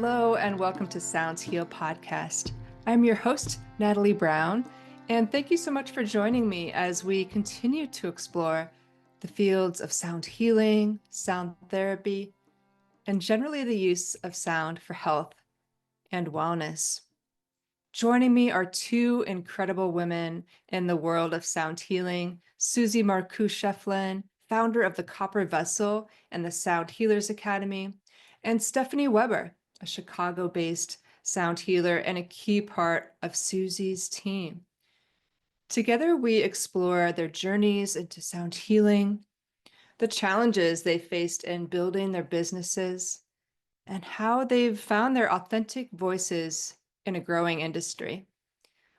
Hello, and welcome to Sounds Heal podcast. I'm your host, Natalie Brown, and thank you so much for joining me as we continue to explore the fields of sound healing, sound therapy, and generally the use of sound for health and wellness. Joining me are two incredible women in the world of sound healing, Susy Markoe Schieffelin, founder of the Copper Vessel and the Sound Healers Academy, and Stephanie Weber, a Chicago-based sound healer and a key part of Susy's team. Together, we explore their journeys into sound healing, the challenges they faced in building their businesses, and how they've found their authentic voices in a growing industry.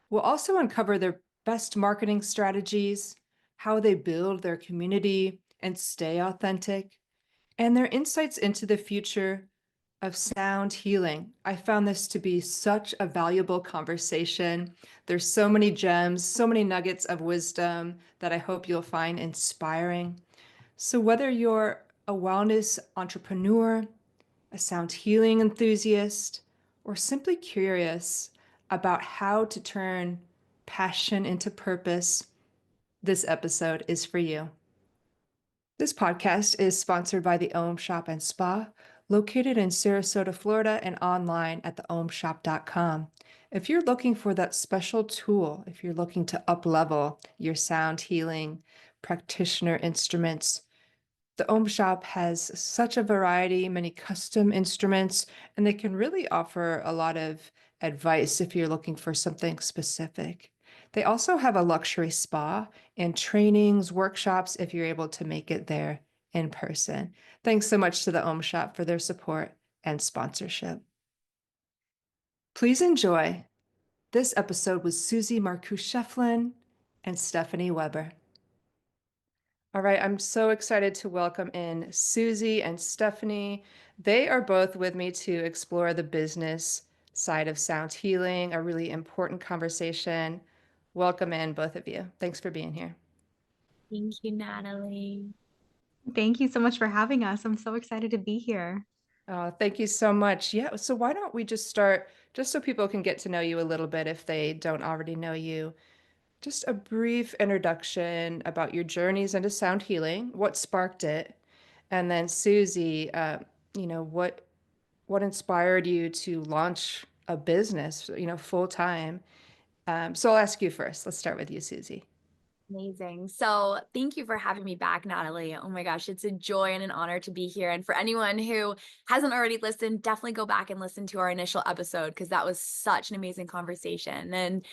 We'll also uncover their best marketing strategies, how they build their community and stay authentic, and their insights into the future of sound healing. I found this to be such a valuable conversation. There's so many gems, so many nuggets of wisdom that I hope you'll find inspiring. So whether you're a wellness entrepreneur, a sound healing enthusiast, or simply curious about how to turn passion into purpose, this episode is for you. This podcast is sponsored by the Om Shop and Spa, located in Sarasota, Florida, and online at theomshop.com. If you're looking for that special tool, if you're looking to up-level your sound healing practitioner instruments, the Om Shop has such a variety, many custom instruments, and they can really offer a lot of advice if you're looking for something specific. They also have a luxury spa and trainings, workshops, if you're able to make it there in person. Thanks so much to the Om Shop for their support and sponsorship. Please enjoy this episode with Susy Markoe Schieffelin and Stephanie Weber. All right, I'm so excited to welcome in Susy and Stephanie. They are both with me to explore the business side of sound healing, a really important conversation. Welcome in, both of you. Thanks for being here. Thank you, Natalie. Thank you so much for having us. I'm so excited to be here. Thank you so much. Yeah, so why don't we just start, just so people can get to know you a little bit if they don't already know you, just a brief introduction about your journeys into sound healing, what sparked it, and then Susy, what inspired you to launch a business, full time? So I'll ask you first. Let's start with you, Susy. Amazing. So thank you for having me back, Natalie. Oh my gosh, it's a joy and an honor to be here. And for anyone who hasn't already listened, definitely go back and listen to our initial episode because that was such an amazing conversation. And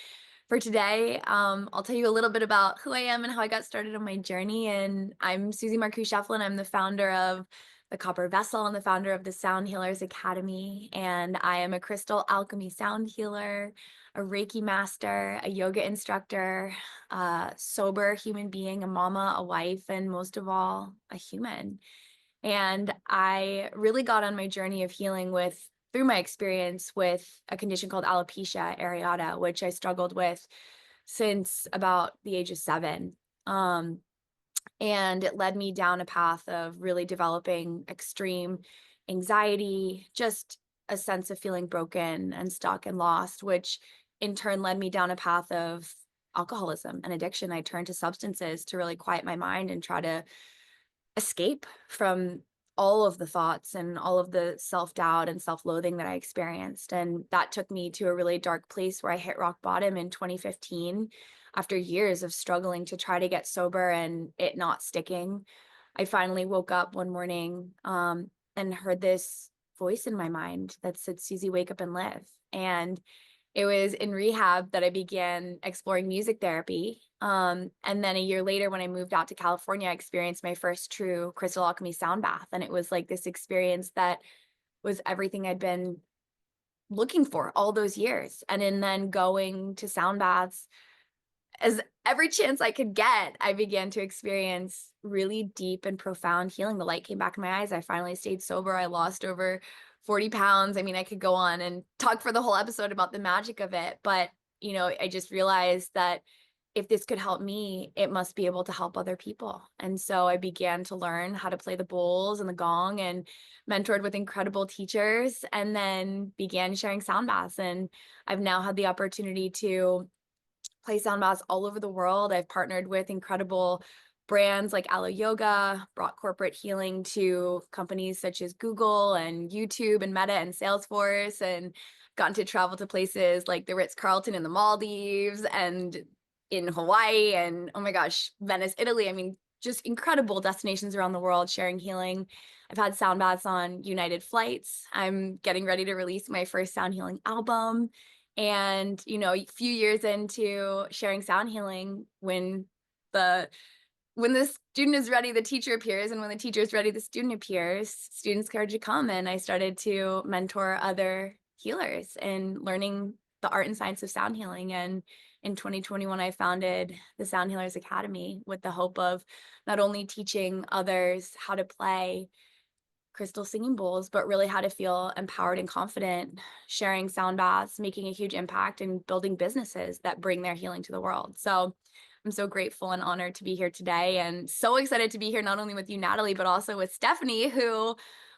for today, I'll tell you a little bit about who I am and how I got started on my journey. And I'm Susy Markoe Schieffelin. I'm the founder of the Copper Vessel and the founder of the Sound Healers Academy. And I am a crystal alchemy sound healer, a Reiki master, a yoga instructor, a sober human being, a mama, a wife, and most of all, a human. And I really got on my journey of healing through my experience with a condition called alopecia areata, which I struggled with since about the age of 7. And it led me down a path of really developing extreme anxiety, just a sense of feeling broken and stuck and lost, which in turn led me down a path of alcoholism and addiction. I turned to substances to really quiet my mind and try to escape from all of the thoughts and all of the self-doubt and self-loathing that I experienced. And that took me to a really dark place where I hit rock bottom in 2015 after years of struggling to try to get sober and it not sticking. I finally woke up one morning and heard this voice in my mind that said, Susy, wake up and live. And it was in rehab that I began exploring music therapy. And then a year later, when I moved out to California, I experienced my first true crystal alchemy sound bath. And it was like this experience that was everything I'd been looking for all those years. And then going to sound baths, as every chance I could get, I began to experience really deep and profound healing. The light came back in my eyes. I finally stayed sober. I lost over 40 pounds. I mean, I could go on and talk for the whole episode about the magic of it, but, I just realized that if this could help me, it must be able to help other people. And so I began to learn how to play the bowls and the gong, and mentored with incredible teachers, and then began sharing sound baths. And I've now had the opportunity to play sound baths all over the world. I've partnered with incredible brands like Alo Yoga, brought corporate healing to companies such as Google and YouTube and Meta and Salesforce, and gotten to travel to places like the Ritz-Carlton in the Maldives and in Hawaii and, oh my gosh, Venice, Italy. I mean, just incredible destinations around the world sharing healing. I've had sound baths on United flights. I'm getting ready to release my first sound healing album. And, a few years into sharing sound healing, the when the student is ready, the teacher appears, and when the teacher is ready, the student appears. Students started to come, and I started to mentor other healers in learning the art and science of sound healing. And in 2021, I founded the Sound Healers Academy with the hope of not only teaching others how to play crystal singing bowls, but really how to feel empowered and confident, sharing sound baths, making a huge impact, and building businesses that bring their healing to the world. So I'm so grateful and honored to be here today, and so excited to be here not only with you, Natalie, but also with Stephanie, who,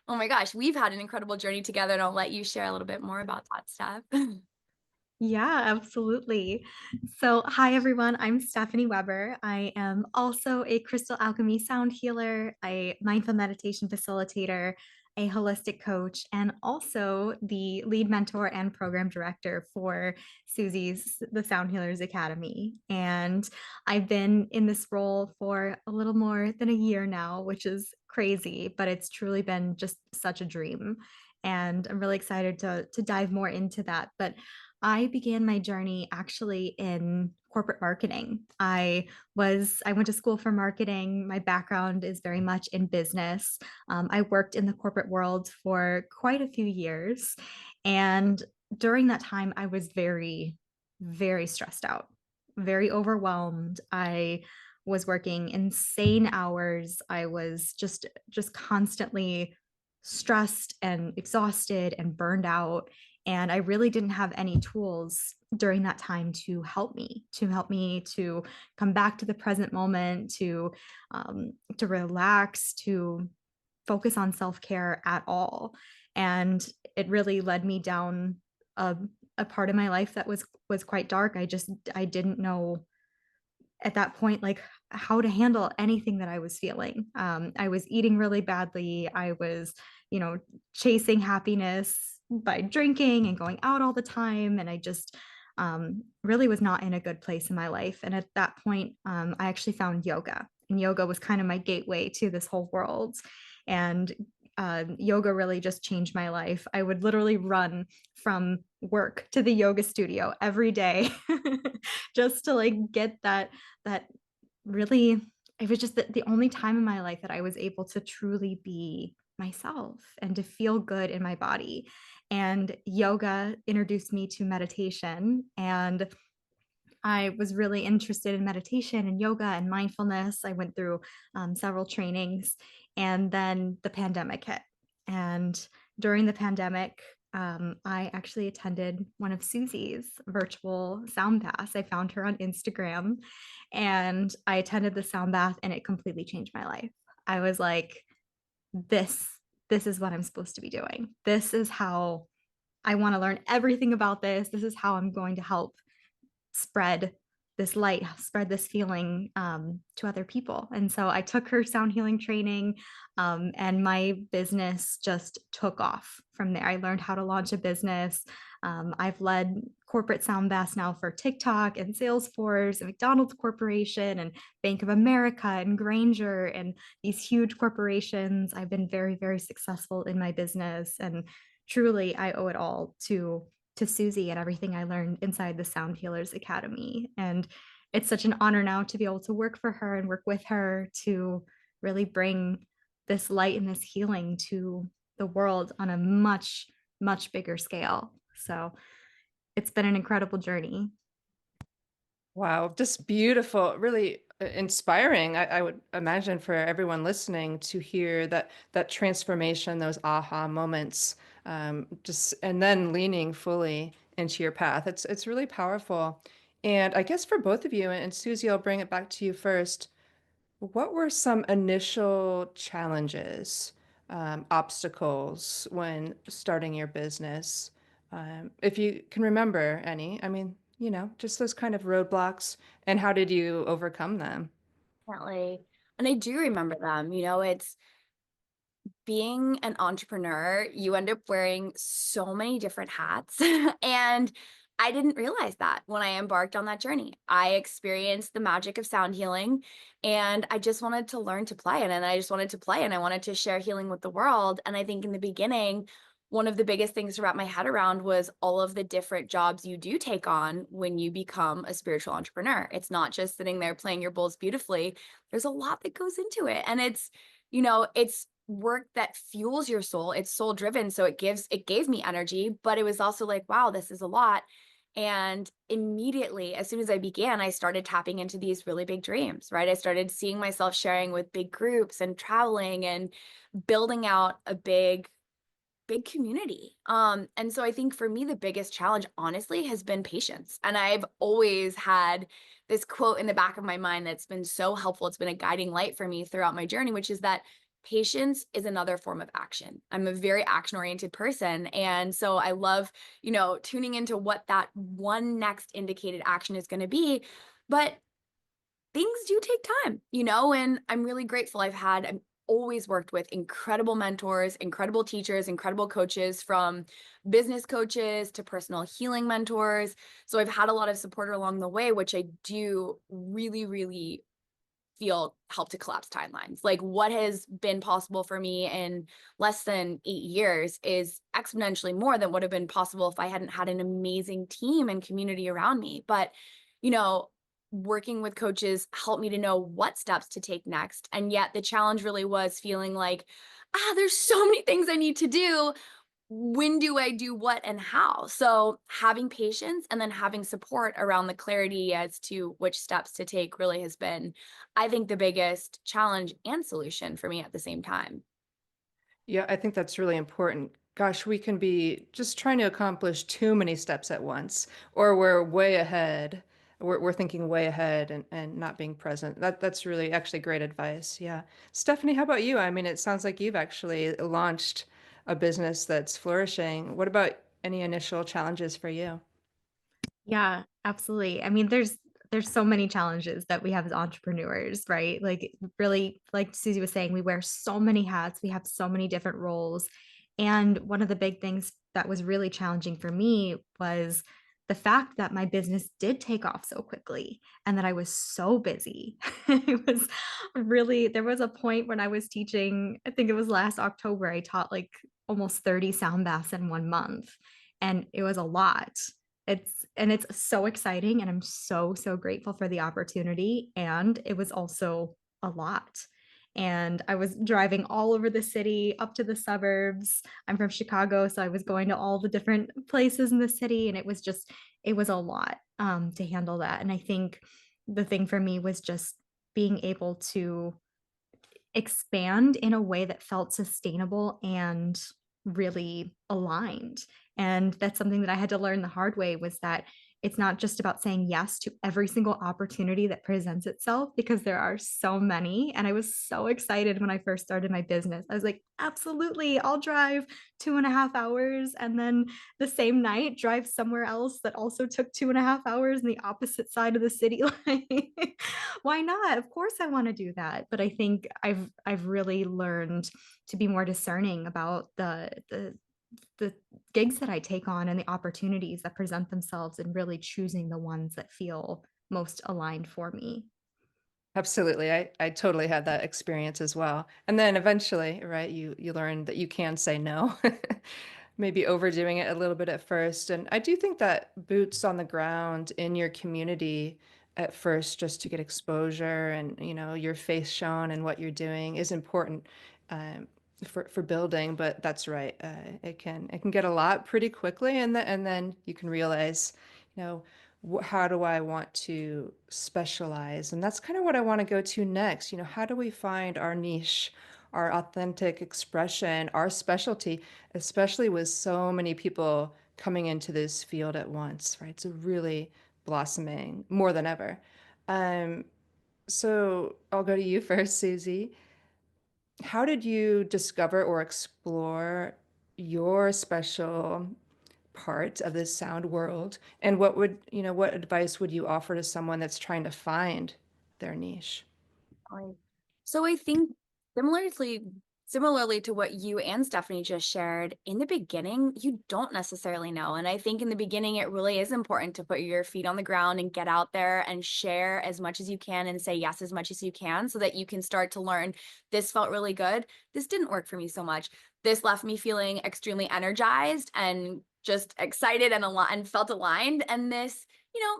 oh my gosh, we've had an incredible journey together, and I'll let you share a little bit more about that, Steph. Yeah, absolutely. So, hi everyone. I'm Stephanie Weber. I am also a crystal alchemy sound healer, a mindful meditation facilitator, a holistic coach, and also the lead mentor and program director for Susy's The Sound Healers Academy. And I've been in this role for a little more than a year now, which is crazy, but it's truly been just such a dream. And I'm really excited to dive more into that. But I began my journey actually in corporate marketing. I went to school for marketing. My background is very much in business. I worked in the corporate world for quite a few years, and during that time, I was very, very stressed out, very overwhelmed. I was working insane hours. I was just constantly stressed and exhausted and burned out, and I really didn't have any tools during that time to come back to the present moment, to relax, to focus on self-care at all. And it really led me down a, a part of my life that was quite dark. I didn't know at that point, like, how to handle anything that I was feeling. I was eating really badly. I was, chasing happiness by drinking and going out all the time. And I just really was not in a good place in my life. And at that point, I actually found yoga. And yoga was kind of my gateway to this whole world. And yoga really just changed my life. I would literally run from work to the yoga studio every day just to like get that really, it was just the only time in my life that I was able to truly be myself and to feel good in my body. And yoga introduced me to meditation, and I was really interested in meditation and yoga and mindfulness. I went through several trainings, and then the pandemic hit. And during the pandemic, I actually attended one of Susy's virtual sound baths. I found her on Instagram, and I attended the sound bath, and it completely changed my life. I was like, this, this is what I'm supposed to be doing. This is how I want to learn everything about this. This is how I'm going to help spread this light, spread this feeling to other people. And so I took her sound healing training, and my business just took off from there. I learned how to launch a business. I've led corporate sound baths now for TikTok and Salesforce and McDonald's Corporation and Bank of America and Granger and these huge corporations. I've been very, very successful in my business. And truly, I owe it all to Susy and everything I learned inside the Sound Healers Academy. And it's such an honor now to be able to work for her and work with her to really bring this light and this healing to the world on a much, much bigger scale. So it's been an incredible journey. Wow, just beautiful, really inspiring. I would imagine for everyone listening to hear that transformation, those aha moments, just and then leaning fully into your path. It's really powerful. And I guess for both of you, and Susie, I'll bring it back to you first. What were some initial challenges, obstacles when starting your business? If you can remember any, I mean, just those kind of roadblocks, and how did you overcome them? Definitely. And I do remember them. It's being an entrepreneur, you end up wearing so many different hats. And I didn't realize that when I embarked on that journey. I experienced the magic of sound healing and I just wanted to learn to play it. And I just wanted to play and I wanted to share healing with the world. And I think in the beginning, one of the biggest things to wrap my head around was all of the different jobs you do take on when you become a spiritual entrepreneur. It's not just sitting there playing your bowls beautifully. There's a lot that goes into it. And it's work that fuels your soul. It's soul driven. So it gave me energy, but it was also like, wow, this is a lot. And immediately, as soon as I began, I started tapping into these really big dreams, right? I started seeing myself sharing with big groups and traveling and building out a big community. And so I think for me, the biggest challenge, honestly, has been patience. And I've always had this quote in the back of my mind that's been so helpful. It's been a guiding light for me throughout my journey, which is that patience is another form of action. I'm a very action oriented person. And so I love, tuning into what that one next indicated action is going to be. But things do take time, and I'm really grateful. I've always worked with incredible mentors, incredible teachers, incredible coaches, from business coaches to personal healing mentors. So I've had a lot of support along the way, which I do really, really feel help to collapse timelines. Like what has been possible for me in less than 8 years is exponentially more than would have been possible if I hadn't had an amazing team and community around me. But, you know, working with coaches helped me to know what steps to take next. And yet the challenge really was feeling like, there's so many things I need to do. When do I do what and how? So having patience and then having support around the clarity as to which steps to take really has been, I think, the biggest challenge and solution for me at the same time. Yeah, I think that's really important. Gosh, we can be just trying to accomplish too many steps at once, or we're way ahead. We're thinking way ahead and not being present. That's really actually great advice. Yeah. Stephanie, how about you? I mean, it sounds like you've actually launched a business that's flourishing. What about any initial challenges for you? Yeah, absolutely. I mean, there's so many challenges that we have as entrepreneurs, right? Like really, like Susie was saying, we wear so many hats, we have so many different roles. And one of the big things that was really challenging for me was the fact that my business did take off so quickly and that I was so busy. It was really, there was a point when I was teaching, I think it was last October, I taught like almost 30 sound baths in 1 month. And it was a lot. It's so exciting and I'm so grateful for the opportunity, and it was also a lot. And I was driving all over the city, up to the suburbs. I'm from Chicago, so I was going to all the different places in the city, and it was a lot to handle that. And I think the thing for me was just being able to expand in a way that felt sustainable and really aligned. And that's something that I had to learn the hard way, was that it's not just about saying yes to every single opportunity that presents itself, because there are so many. And I was so excited when I first started my business. I was like, absolutely, I'll drive 2.5 hours and then the same night drive somewhere else that also took 2.5 hours in the opposite side of the city. Like, why not? Of course I want to do that. But I think I've really learned to be more discerning about the gigs that I take on and the opportunities that present themselves, and really choosing the ones that feel most aligned for me. Absolutely. I totally had that experience as well. And then eventually, right, you learn that you can say no. Maybe overdoing it a little bit at first. And I do think that boots on the ground in your community at first, just to get exposure and, your face shown and what you're doing, is important um, for building. But that's right. It can get a lot pretty quickly, and then you can realize, you know, how do I want to specialize? And that's kind of what I want to go to next. How do we find our niche, our authentic expression, our specialty, especially with so many people coming into this field at once, right? It's a really blossoming more than ever. Um, so I'll go to you first, Susy. How did you discover or explore your special part of this sound world? And what advice would you offer to someone that's trying to find their niche? Right. So I think similarly to what you and Stephanie just shared, in the beginning, you don't necessarily know. And I think in the beginning, it really is important to put your feet on the ground and get out there and share as much as you can and say yes as much as you can so that you can start to learn, this felt really good. This didn't work for me so much. This left me feeling extremely energized and just excited and felt aligned. And this,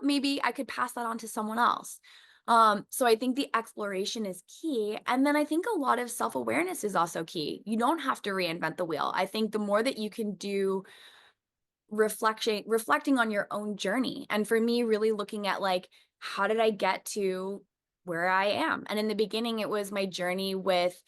maybe I could pass that on to someone else. So I think the exploration is key. And then I think a lot of self-awareness is also key. You don't have to reinvent the wheel. I think the more that you can do reflecting on your own journey. And for me, really looking at like, how did I get to where I am? And in the beginning, it was my journey with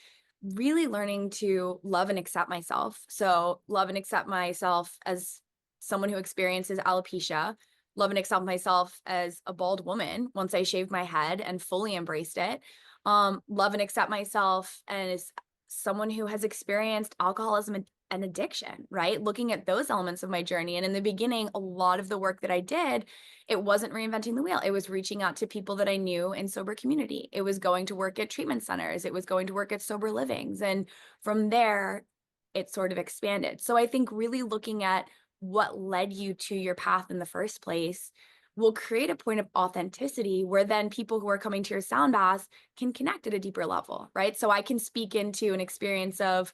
really learning to love and accept myself. So love and accept myself as someone who experiences alopecia, love and accept myself as a bald woman once I shaved my head and fully embraced it. Love and accept myself as someone who has experienced alcoholism and addiction, right? Looking at those elements of my journey. And in the beginning, a lot of the work that I did, it wasn't reinventing the wheel. It was reaching out to people that I knew in sober community. It was going to work at treatment centers. It was going to work at sober livings. And from there, it sort of expanded. So I think really looking at what led you to your path in the first place will create a point of authenticity where then people who are coming to your sound baths can connect at a deeper level, right? So I can speak into an experience of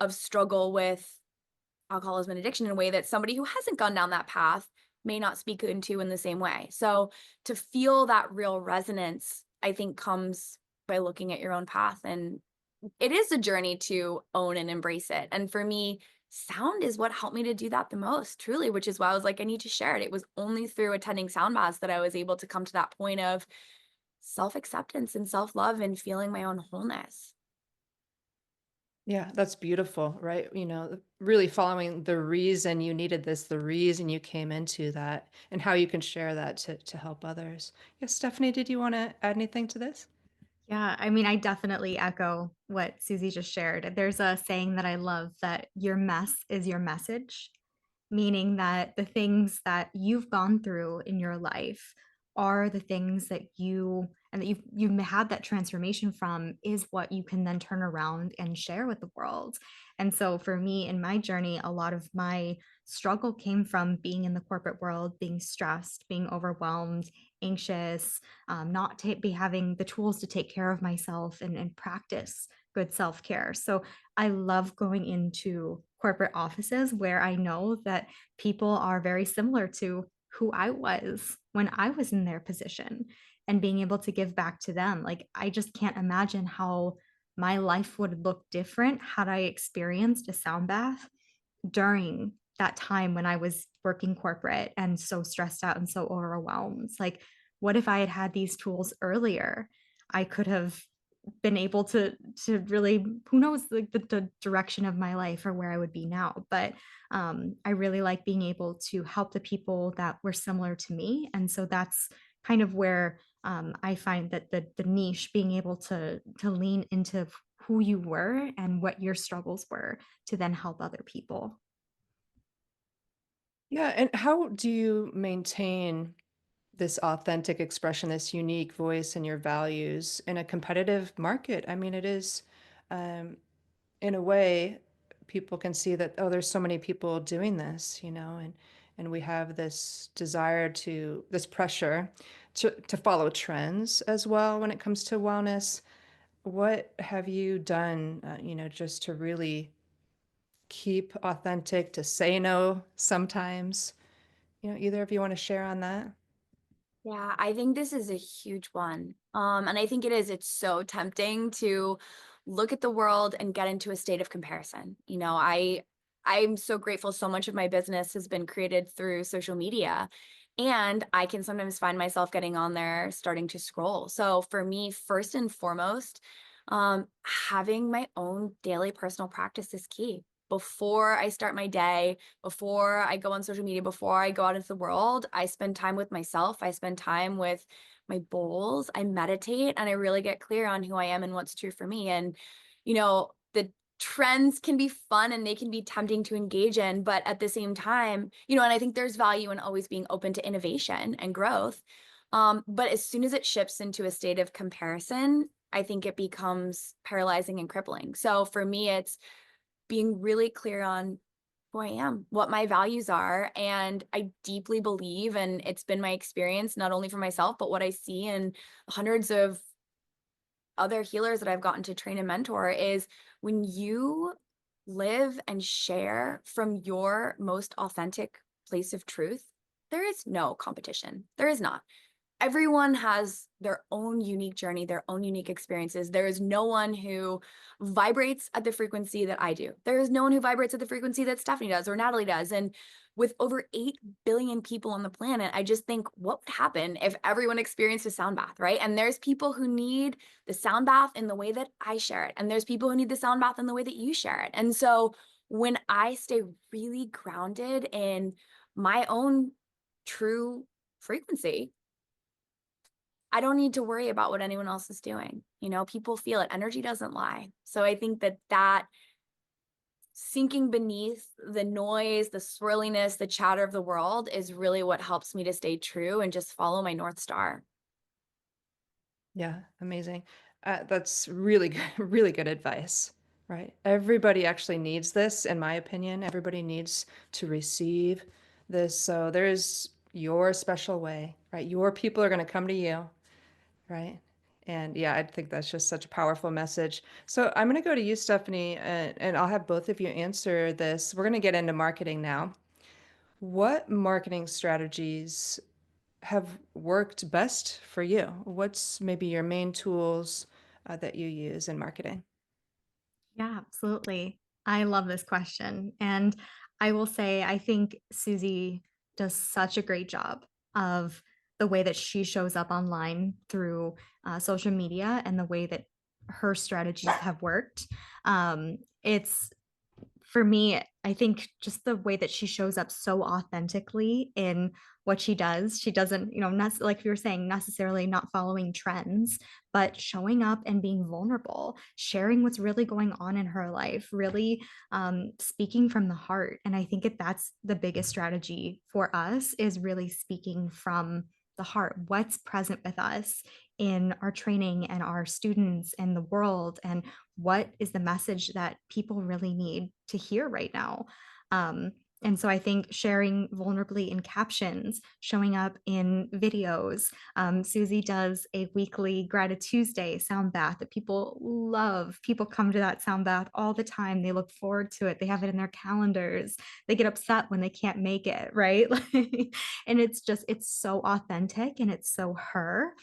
struggle with alcoholism and addiction in a way that somebody who hasn't gone down that path may not speak into in the same way. So to feel that real resonance, I think comes by looking at your own path. And it is a journey to own and embrace it. And for me, sound is what helped me to do that the most, truly, which is why I was like, I need to share it. It was only through attending sound baths that I was able to come to that point of self-acceptance and self-love and feeling my own wholeness. Yeah, that's beautiful, right? Really following the reason you needed this, the reason you came into that, and how you can share that to help others. Yes, Stephanie, did you want to add anything to this? Yeah, I mean, I definitely echo what Susie just shared. There's a saying that I love that your mess is your message, meaning that the things that you've gone through in your life are the things that you've had that transformation from is what you can then turn around and share with the world. And so for me in my journey, a lot of my struggle came from being in the corporate world, being stressed, being overwhelmed, anxious, not be having the tools to take care of myself and practice good self-care. So I love going into corporate offices where I know that people are very similar to who I was when I was in their position and being able to give back to them. Like, I just can't imagine how my life would look different had I experienced a sound bath during that time when I was working corporate and so stressed out and so overwhelmed. Like, what if I had had these tools earlier? I could have been able to really, who knows, the direction of my life or where I would be now. But I really like being able to help the people that were similar to me. And so that's kind of where I find that the niche, being able to lean into who you were and what your struggles were to then help other people. Yeah, and how do you maintain this authentic expression, this unique voice and your values in a competitive market? I mean, it is, um, in a way, people can see that, oh, there's so many people doing this, and we have this desire this pressure to follow trends as well when it comes to wellness. What have you done, just to really keep authentic, to say no sometimes? Either of you want to share on that? Yeah, I think this is a huge one. And I think it's so tempting to look at the world and get into a state of comparison. I'm so grateful so much of my business has been created through social media. And I can sometimes find myself getting on there, starting to scroll. So for me, first and foremost, having my own daily personal practice is key, before I start my day, before I go on social media, before I go out into the world, I spend time with myself. I spend time with my bowls. I meditate, and I really get clear on who I am and what's true for me. And, the trends can be fun and they can be tempting to engage in, but at the same time, and I think there's value in always being open to innovation and growth. But as soon as it shifts into a state of comparison, I think it becomes paralyzing and crippling. So for me, it's being really clear on who I am, what my values are. And I deeply believe, and it's been my experience, not only for myself, but what I see in hundreds of other healers that I've gotten to train and mentor, is when you live and share from your most authentic place of truth, there is no competition. There is not. Everyone has their own unique journey, their own unique experiences. There is no one who vibrates at the frequency that I do. There is no one who vibrates at the frequency that Stephanie does or Natalie does. And with over 8 billion people on the planet, I just think, what would happen if everyone experienced a sound bath, right? And there's people who need the sound bath in the way that I share it. And there's people who need the sound bath in the way that you share it. And so when I stay really grounded in my own true frequency, I don't need to worry about what anyone else is doing. People feel it. Energy doesn't lie. So I think that sinking beneath the noise, the swirliness, the chatter of the world is really what helps me to stay true and just follow my North Star. Yeah, amazing. That's really good, really good advice, right? Everybody actually needs this, in my opinion. Everybody needs to receive this. So there's your special way, right? Your people are going to come to you, right? And yeah, I think that's just such a powerful message. So I'm going to go to you, Stephanie, and I'll have both of you answer this. We're going to get into marketing now. What marketing strategies have worked best for you? What's maybe your main tools that you use in marketing? Yeah, absolutely. I love this question. And I will say, I think Susy does such a great job of the way that she shows up online through social media and the way that her strategies have worked. It's for me, I think just the way that she shows up so authentically in what she does. She doesn't, like you were saying, necessarily not following trends, but showing up and being vulnerable, sharing what's really going on in her life, really speaking from the heart. And I think that's the biggest strategy for us, is really speaking from the heart, what's present with us in our training and our students and the world, and what is the message that people really need to hear right now. And so I think sharing vulnerably in captions, showing up in videos. Susy does a weekly Gratitude Tuesday sound bath that people love. People come to that sound bath all the time. They look forward to it. They have it in their calendars. They get upset when they can't make it, right? And it's so authentic and it's so her.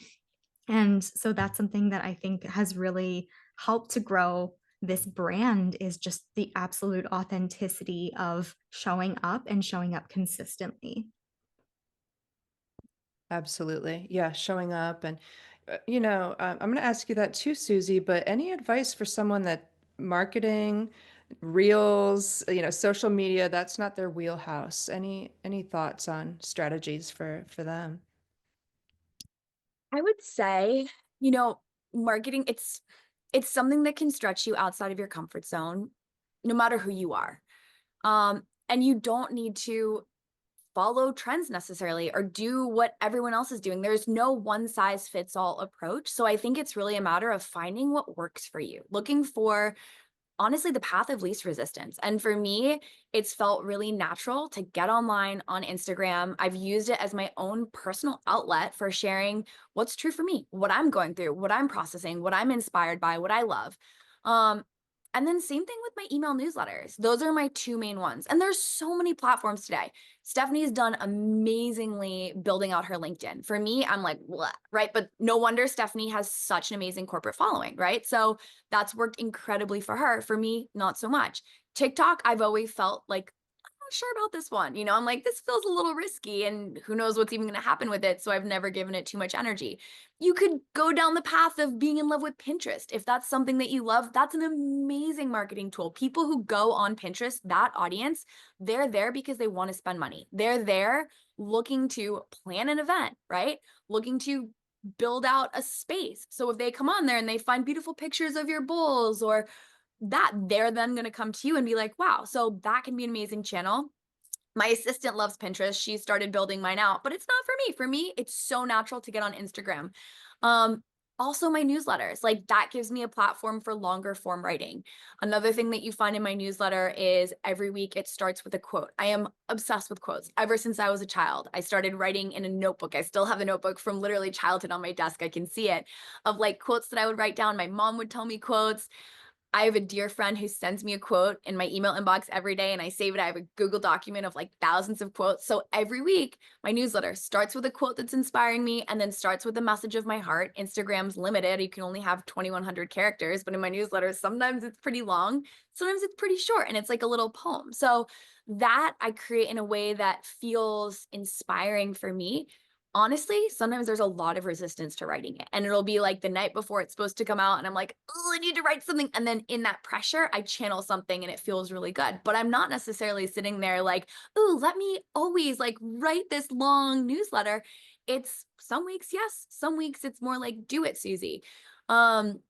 And so that's something that I think has really helped to grow this brand, is just the absolute authenticity of showing up and showing up consistently. Absolutely. Yeah, showing up. And, I'm going to ask you that too, Susie, but any advice for someone that marketing, reels, social media, that's not their wheelhouse? Any thoughts on strategies for them? I would say, marketing, it's something that can stretch you outside of your comfort zone, no matter who you are. And you don't need to follow trends necessarily or do what everyone else is doing. There's no one size fits all approach. So I think it's really a matter of finding what works for you, looking for honestly the path of least resistance. And for me, it's felt really natural to get online on Instagram. I've used it as my own personal outlet for sharing what's true for me, what I'm going through, what I'm processing, what I'm inspired by, what I love. And then same thing with my email newsletters. Those are my 2 main ones. And there's so many platforms today. Stephanie's done amazingly building out her LinkedIn. For me, I'm like, what, right? But no wonder Stephanie has such an amazing corporate following, right? So that's worked incredibly for her. For me, not so much. TikTok, I've always felt like not sure about this one. I'm like, this feels a little risky and who knows what's even going to happen with it. So I've never given it too much energy. You could go down the path of being in love with Pinterest. If that's something that you love, that's an amazing marketing tool. People who go on Pinterest, that audience, they're there because they want to spend money. They're there looking to plan an event, right? Looking to build out a space. So if they come on there and they find beautiful pictures of your bowls or that, they're then going to come to you and be like, wow, so that can be an amazing channel. My assistant loves Pinterest. She started building mine out, but it's not for me. For me, it's so natural to get on Instagram. Also my newsletters, like that gives me a platform for longer form writing. Another thing that you find in my newsletter is every week it starts with a quote. I am obsessed with quotes. Ever since I was a child, I started writing in a notebook. I still have a notebook from literally childhood on my desk. I can see it, of like quotes that I would write down. My mom would tell me quotes. I have a dear friend who sends me a quote in my email inbox every day and I save it. I have a Google document of like thousands of quotes. So every week, my newsletter starts with a quote that's inspiring me and then starts with a message of my heart. Instagram's limited. You can only have 2,100 characters, but in my newsletter, sometimes it's pretty long, sometimes it's pretty short and it's like a little poem. So that I create in a way that feels inspiring for me. Honestly, sometimes there's a lot of resistance to writing it. And it'll be like the night before it's supposed to come out. And I'm like, oh, I need to write something. And then in that pressure, I channel something and it feels really good. But I'm not necessarily sitting there like, oh, let me always like write this long newsletter. It's some weeks, yes. Some weeks it's more like, do it, Susie. And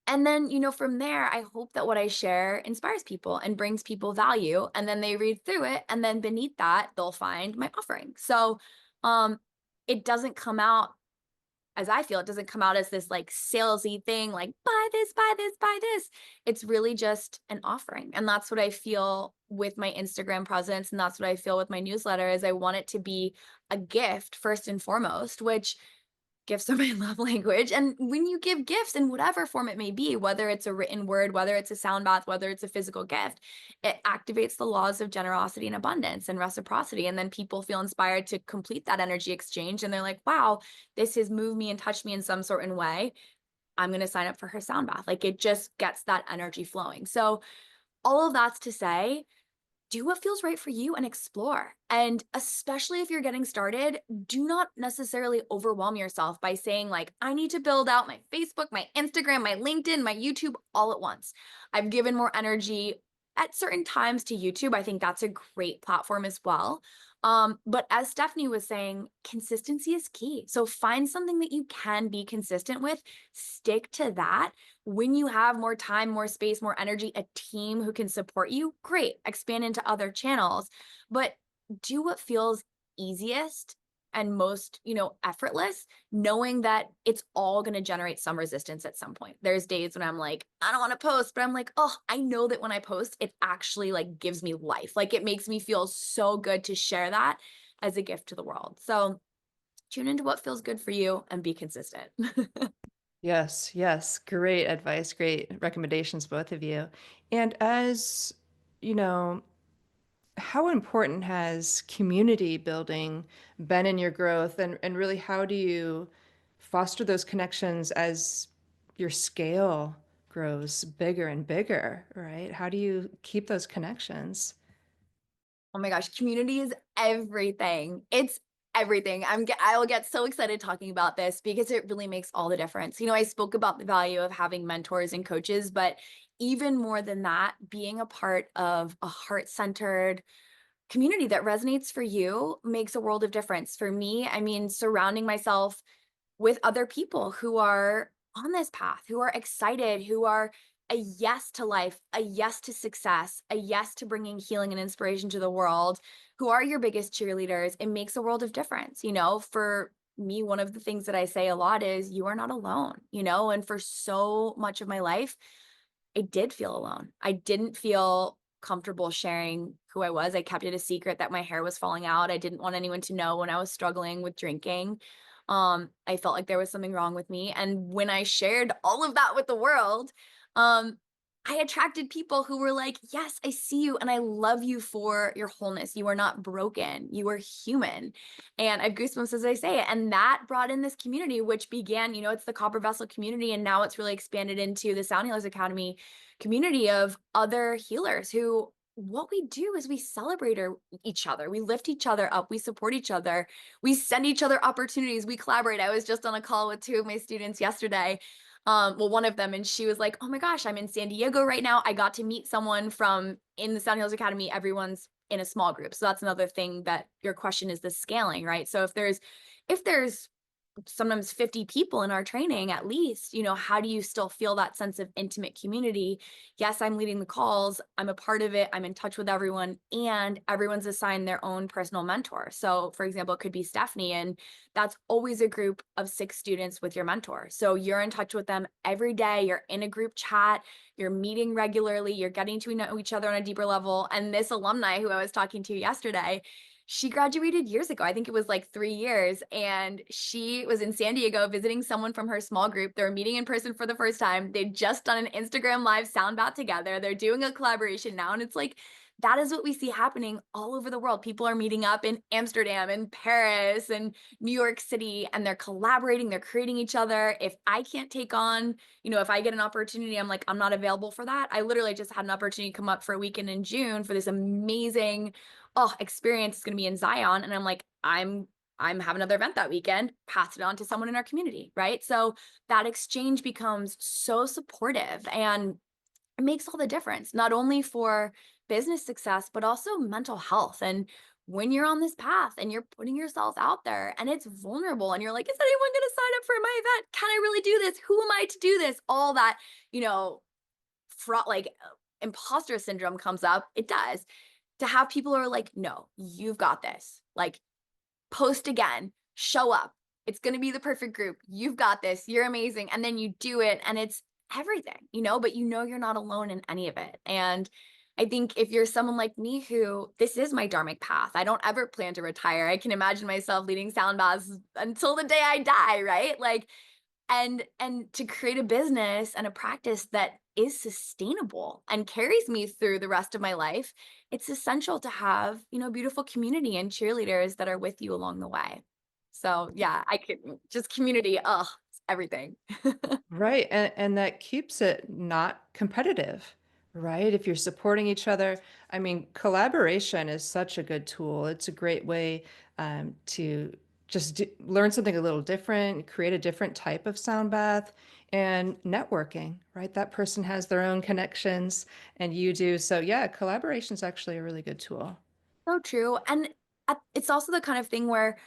then, from there, I hope that what I share inspires people and brings people value. And then they read through it. And then beneath that, they'll find my offering. So it doesn't come out, as I feel, it doesn't come out as this like salesy thing, like buy this, buy this, buy this. It's really just an offering. And that's what I feel with my Instagram presence. And that's what I feel with my newsletter is I want it to be a gift first and foremost, which gifts are my love language. And when you give gifts in whatever form it may be, whether it's a written word, whether it's a sound bath, whether it's a physical gift, it activates the laws of generosity and abundance and reciprocity. And then people feel inspired to complete that energy exchange. And they're like, wow, this has moved me and touched me in some certain way. I'm going to sign up for her sound bath. Like it just gets that energy flowing. So all of that's to say, do what feels right for you and explore. And especially if you're getting started, do not necessarily overwhelm yourself by saying like, I need to build out my Facebook, my Instagram, my LinkedIn, my YouTube all at once. I've given more energy at certain times to YouTube. I think that's a great platform as well. But as Stephanie was saying, consistency is key. So find something that you can be consistent with, stick to that. When you have more time, more space, more energy, a team who can support you, great, expand into other channels, but do what feels easiest and most, effortless, knowing that it's all going to generate some resistance at some point. There's days when I'm like, I don't want to post, but I'm like, oh, I know that when I post, it actually like gives me life. Like it makes me feel so good to share that as a gift to the world. So tune into what feels good for you and be consistent. Yes, yes. Great advice, great recommendations, both of you. And as you know, how important has community building been in your growth? And really, how do you foster those connections as your scale grows bigger and bigger, right? How do you keep those connections? Oh my gosh, community is everything. It's everything. I will get so excited talking about this because it really makes all the difference. I spoke about the value of having mentors and coaches, but even more than that, being a part of a heart-centered community that resonates for you makes a world of difference. For me, I mean, surrounding myself with other people who are on this path, who are excited, who are a yes to life, a yes to success, a yes to bringing healing and inspiration to the world, who are your biggest cheerleaders, it makes a world of difference. For me, one of the things that I say a lot is you are not alone, and for so much of my life, I did feel alone. I didn't feel comfortable sharing who I was. I kept it a secret that my hair was falling out. I didn't want anyone to know when I was struggling with drinking. I felt like there was something wrong with me. And when I shared all of that with the world, I attracted people who were like, yes, I see you and I love you for your wholeness. You are not broken. You are human. And I have goosebumps as I say it. And that brought in this community, which began, it's the Copper Vessel community. And now it's really expanded into the Sound Healers Academy community of other healers who what we do is we celebrate each other. We lift each other up. We support each other. We send each other opportunities. We collaborate. I was just on a call with two of my students yesterday. Well, one of them, and she was like, "Oh my gosh, I'm in San Diego right now. I got to meet someone from in the Sound Healers Academy. Everyone's in a small group." So that's another thing that your question is the scaling, right? So if there's sometimes 50 people in our training at least, how do you still feel that sense of intimate community? Yes, I'm leading the calls, I'm a part of it, I'm in touch with everyone, and everyone's assigned their own personal mentor. So for example, it could be Stephanie, and that's always a group of 6 students with your mentor. So you're in touch with them every day, you're in a group chat, you're meeting regularly, you're getting to know each other on a deeper level. And this alumni who I was talking to yesterday, she graduated years ago. I think it was like 3 years, and she was in San Diego visiting someone from her small group. They were meeting in person for the first time. They'd just done an Instagram live sound bath together. They're doing a collaboration now, and it's like that is what we see happening all over the world. People are meeting up in Amsterdam and Paris and New York City, and they're collaborating, they're creating each other. If I can't take on, if I get an opportunity, I'm like, I'm not available for that. I literally just had an opportunity come up for a weekend in June for this amazing experience is going to be in Zion. And I'm like, I'm having another event that weekend, pass it on to someone in our community. Right. So that exchange becomes so supportive, and it makes all the difference, not only for business success, but also mental health. And when you're on this path and you're putting yourself out there and it's vulnerable and you're like, is anyone going to sign up for my event? Can I really do this? Who am I to do this? All that, you know, imposter syndrome comes up. It does. To have people who are like, no, you've got this. Like, post again, show up. It's going to be the perfect group. You've got this. You're amazing. And then you do it, and it's everything, but you're not alone in any of it. And I think if you're someone like me who this is my dharmic path, I don't ever plan to retire. I can imagine myself leading sound baths until the day I die, right? Like, and to create a business and a practice that is sustainable and carries me through the rest of my life, it's essential to have, beautiful community and cheerleaders that are with you along the way. So yeah, I could just community, it's everything. Right. And that keeps it not competitive, right? If you're supporting each other, I mean, collaboration is such a good tool. It's a great way to just learn something a little different, create a different type of sound bath, and networking, right? That person has their own connections and you do. So, yeah, collaboration is actually a really good tool. So true. And it's also the kind of thing where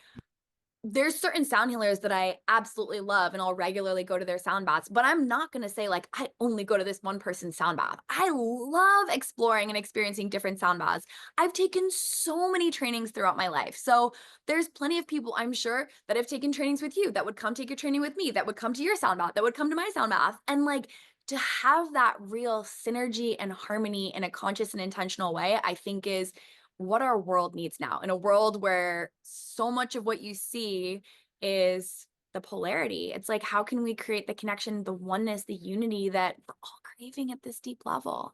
there's certain sound healers that I absolutely love, and I'll regularly go to their sound baths, but I'm not going to say like, I only go to this one person's sound bath. I love exploring and experiencing different sound baths. I've taken so many trainings throughout my life. So there's plenty of people, I'm sure, that have taken trainings with you, that would come take a training with me, that would come to your sound bath, that would come to my sound bath. And like, to have that real synergy and harmony in a conscious and intentional way, I think is what our world needs now, in a world where so much of what you see is the polarity. It's like, how can we create the connection, the oneness, the unity that we're all craving at this deep level?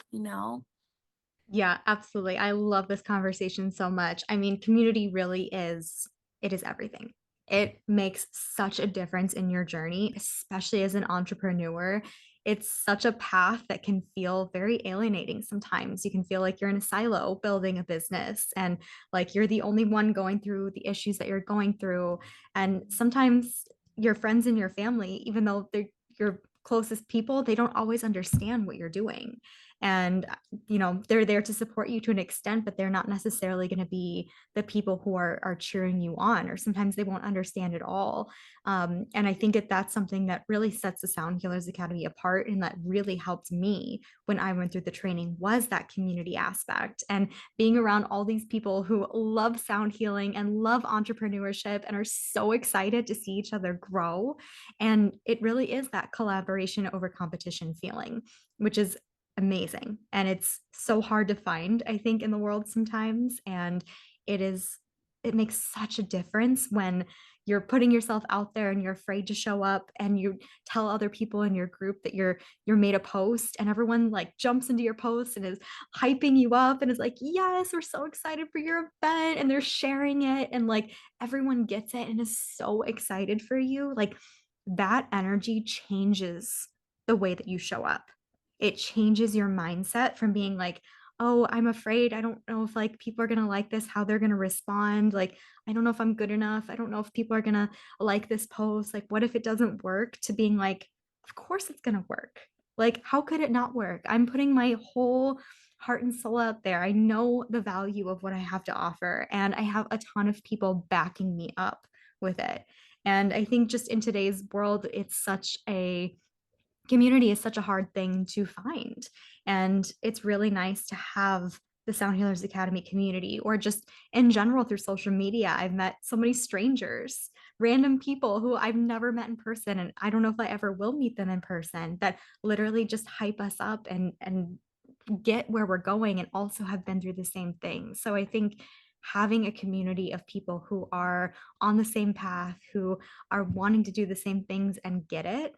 Yeah, absolutely. I love this conversation so much. I mean, community really is everything. It makes such a difference in your journey, especially as an entrepreneur. It's such a path that can feel very alienating sometimes. You can feel like you're in a silo building a business and like you're the only one going through the issues that you're going through. And sometimes your friends and your family, even though they're your closest people, they don't always understand what you're doing. And they're there to support you to an extent, but they're not necessarily going to be the people who are cheering you on, or sometimes they won't understand at all. And I think that's something that really sets the Sound Healers Academy apart, and that really helped me when I went through the training, was that community aspect, and being around all these people who love sound healing and love entrepreneurship and are so excited to see each other grow. And it really is that collaboration over competition feeling, which is amazing. And it's so hard to find, I think, in the world sometimes. And it makes such a difference when you're putting yourself out there and you're afraid to show up, and you tell other people in your group that you're made a post, and everyone like jumps into your post and is hyping you up and is like, yes, we're so excited for your event, and they're sharing it, and like everyone gets it and is so excited for you. Like, that energy changes the way that you show up. It changes your mindset from being like, oh, I'm afraid. I don't know if like people are going to like this, how they're going to respond. Like, I don't know if I'm good enough. I don't know if people are going to like this post. Like, what if it doesn't work? To being like, of course it's going to work. Like, how could it not work? I'm putting my whole heart and soul out there. I know the value of what I have to offer, and I have a ton of people backing me up with it. And I think just in today's world, it's such a community is such a hard thing to find. And it's really nice to have the Sound Healers Academy community, or just in general through social media. I've met so many strangers, random people who I've never met in person, and I don't know if I ever will meet them in person, that literally just hype us up and get where we're going, and also have been through the same thing. So I think having a community of people who are on the same path, who are wanting to do the same things and get it,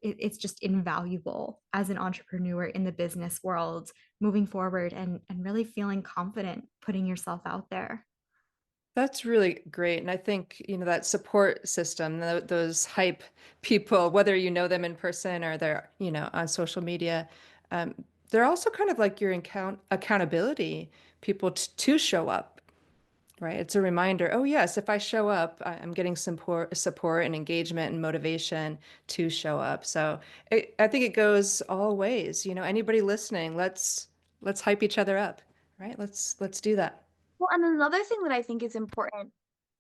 it's just invaluable as an entrepreneur in the business world moving forward, and really feeling confident putting yourself out there. That's really great. And I think, that support system, those hype people, whether you know them in person or they're, on social media, um, they're also kind of like your accountability people to show up, right? It's a reminder, oh, yes, if I show up, I'm getting support and engagement and motivation to show up. So I think it goes all ways. Anybody listening, let's hype each other up, right? Let's do that. Well, and another thing that I think is important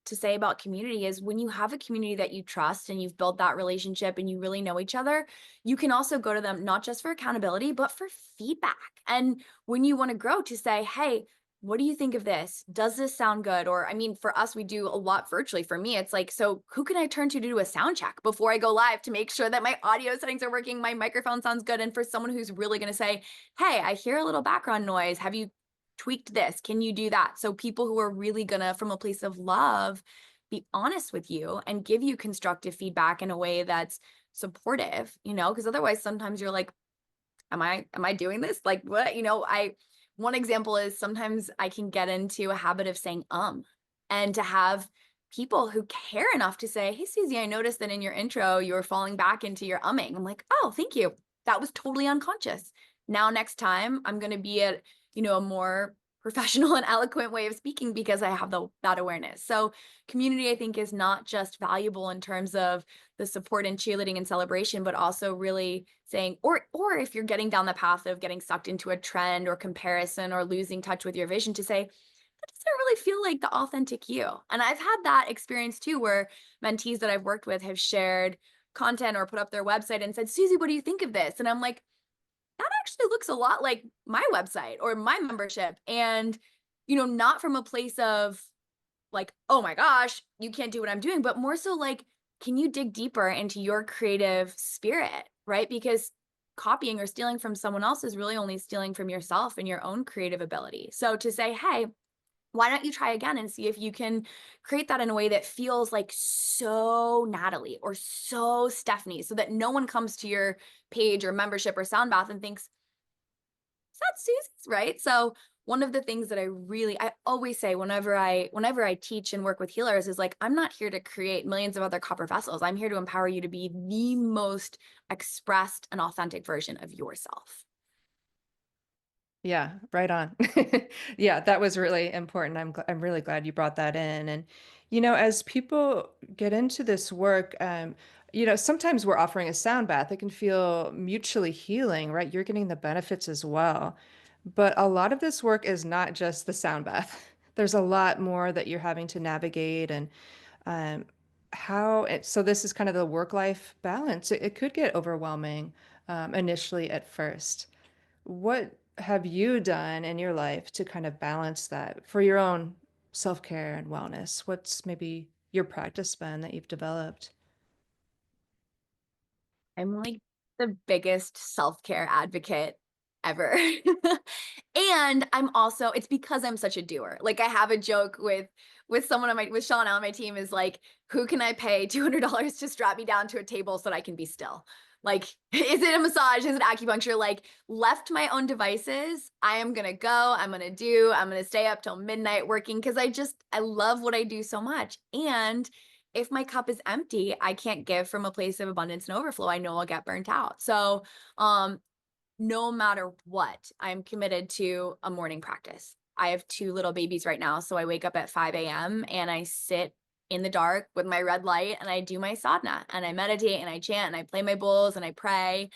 to say about community is when you have a community that you trust and you've built that relationship and you really know each other, you can also go to them not just for accountability, but for feedback. And when you want to grow, to say, hey, what do you think of this? Does this sound good? Or, I mean, for us, we do a lot virtually. For me, it's like, so who can I turn to do a sound check before I go live to make sure that my audio settings are working, my microphone sounds good? And for someone who's really going to say, hey, I hear a little background noise. Have you tweaked this? Can you do that? So people who are really gonna, from a place of love, be honest with you and give you constructive feedback in a way that's supportive, because otherwise sometimes you're like, am I doing this? Like what? One example is sometimes I can get into a habit of saying and to have people who care enough to say, hey, Susie, I noticed that in your intro, you were falling back into your umming. I'm like, oh, thank you. That was totally unconscious. Now, next time I'm going to be at, a more professional and eloquent way of speaking because I have that awareness. So community, I think, is not just valuable in terms of the support and cheerleading and celebration, but also really saying, or if you're getting down the path of getting sucked into a trend or comparison or losing touch with your vision, to say, that doesn't really feel like the authentic you. And I've had that experience too, where mentees that I've worked with have shared content or put up their website and said, Susie, what do you think of this? And I'm like, that actually looks a lot like my website or my membership. And, not from a place of like, oh my gosh, you can't do what I'm doing, but more so like, can you dig deeper into your creative spirit, right? Because copying or stealing from someone else is really only stealing from yourself and your own creative ability. So to say, hey, why don't you try again and see if you can create that in a way that feels like so Natalie or so Stephanie, so that no one comes to your page or membership or sound bath and thinks, is that Susie's, right? So one of the things that I always say whenever I teach and work with healers is like, I'm not here to create millions of other copper vessels. I'm here to empower you to be the most expressed and authentic version of yourself. Yeah, right on. Yeah, that was really important. I'm really glad you brought that in. And as people get into this work, sometimes we're offering a sound bath. It can feel mutually healing, right? You're getting the benefits as well. But a lot of this work is not just the sound bath. There's a lot more that you're having to navigate, and um, so this is kind of the work-life balance. It could get overwhelming initially at first. What have you done in your life to kind of balance that for your own self-care and wellness? What's maybe your practice been that you've developed? I'm like the biggest self-care advocate ever. And it's because I'm such a doer. Like I have a joke with someone with Sean on my team is like, who can I pay $200 to strap me down to a table so that I can be still? Like, is it a massage? Is it acupuncture? Like, left my own devices, I'm going to go, I'm going to stay up till midnight working because I love what I do so much. And if my cup is empty, I can't give from a place of abundance and overflow. I know I'll get burnt out. So, no matter what, I'm committed to a morning practice. I have 2 little babies right now, so I wake up at 5 a.m. and I sit in the dark with my red light and I do my sadhana and I meditate and I chant and I play my bowls and I pray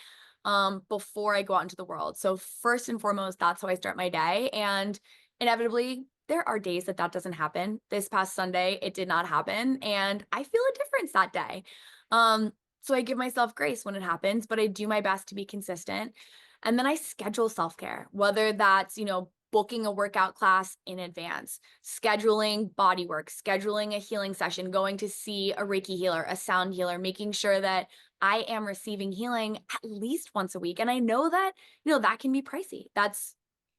before I go out into the world. So first and foremost, that's how I start my day. And inevitably, there are days that that doesn't happen. This past Sunday, it did not happen, and I feel a difference that day. So I give myself grace when it happens, but I do my best to be consistent. And then I schedule self-care, whether that's, booking a workout class in advance, scheduling body work, scheduling a healing session, going to see a Reiki healer, a sound healer, making sure that I am receiving healing at least once a week. And I know that, that can be pricey.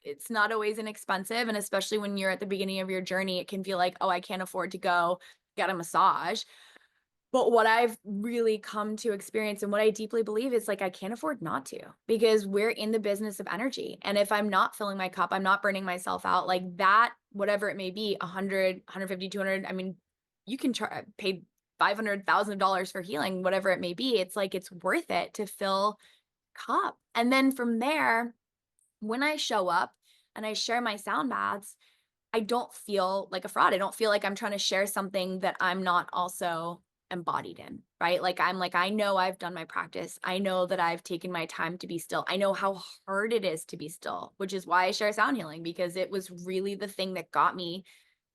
It's not always inexpensive. And especially when you're at the beginning of your journey, it can feel like, oh, I can't afford to go get a massage. But what I've really come to experience and what I deeply believe is like, I can't afford not to, because we're in the business of energy. And if I'm not filling my cup, I'm not burning myself out like that, whatever it may be, 100, 150, 200. I mean, you can pay $500,000 for healing, whatever it may be. It's like, it's worth it to fill cup. And then from there, when I show up and I share my sound baths, I don't feel like a fraud. I don't feel like I'm trying to share something that I'm not also embodied in, right? Like, I know I've done my practice. I know that I've taken my time to be still. I know how hard it is to be still, which is why I share sound healing, because it was really the thing that got me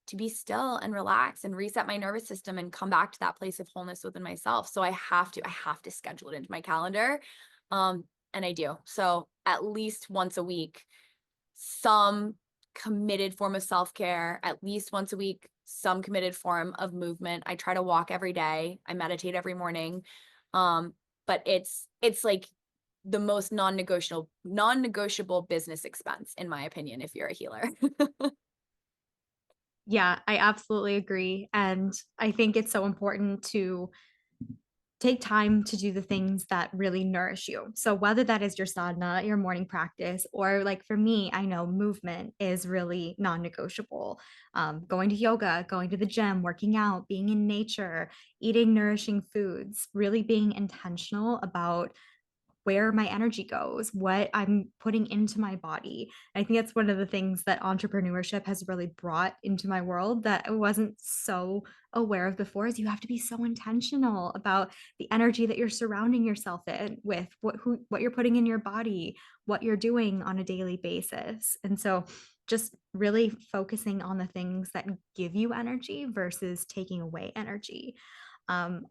to be still and relax and reset my nervous system and come back to that place of wholeness within myself. So I have to schedule it into my calendar. And I do. So at least once a week, some committed form of self-care, at least once a week, some committed form of movement. I try to walk every day. I meditate every morning. But it's like the most non-negotiable business expense, in my opinion, if you're a healer. Yeah, I absolutely agree. And I think it's so important to take time to do the things that really nourish you. So whether that is your sadhana, your morning practice, or like for me, I know movement is really non-negotiable. Going to yoga, going to the gym, working out, being in nature, eating nourishing foods, really being intentional about where my energy goes, what I'm putting into my body. I think that's one of the things that entrepreneurship has really brought into my world that I wasn't so aware of before, is you have to be so intentional about the energy that you're surrounding yourself with, what you're putting in your body, what you're doing on a daily basis. And so just really focusing on the things that give you energy versus taking away energy.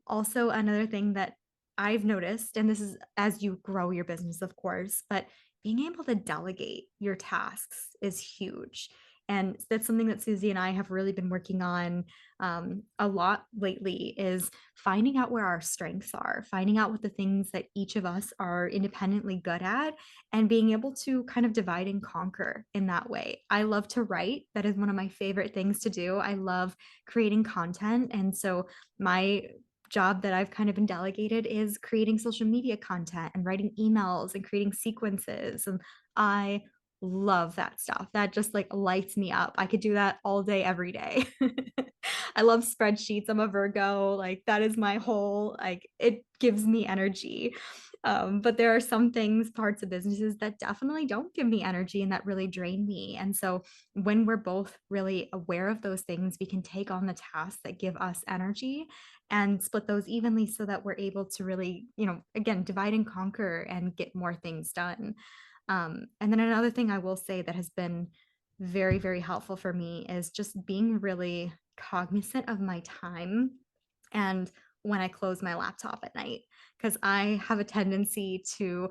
Also, another thing that I've noticed, and this is as you grow your business, of course, but being able to delegate your tasks is huge. And that's something that Susy and I have really been working on a lot lately, is finding out where our strengths are, finding out what the things that each of us are independently good at, and being able to kind of divide and conquer in that way. I love to write. That is one of my favorite things to do. I love creating content. And so my job that I've kind of been delegated is creating social media content and writing emails and creating sequences. And I love that stuff. That just like lights me up. I could do that all day, every day. I love spreadsheets. I'm a Virgo. Like that is my whole, like it gives me energy. But there are some things, parts of businesses that definitely don't give me energy and that really drain me. And so when we're both really aware of those things, we can take on the tasks that give us energy and split those evenly so that we're able to really, again, divide and conquer and get more things done. And then another thing I will say that has been very, very helpful for me is just being really cognizant of my time and when I close my laptop at night, because I have a tendency to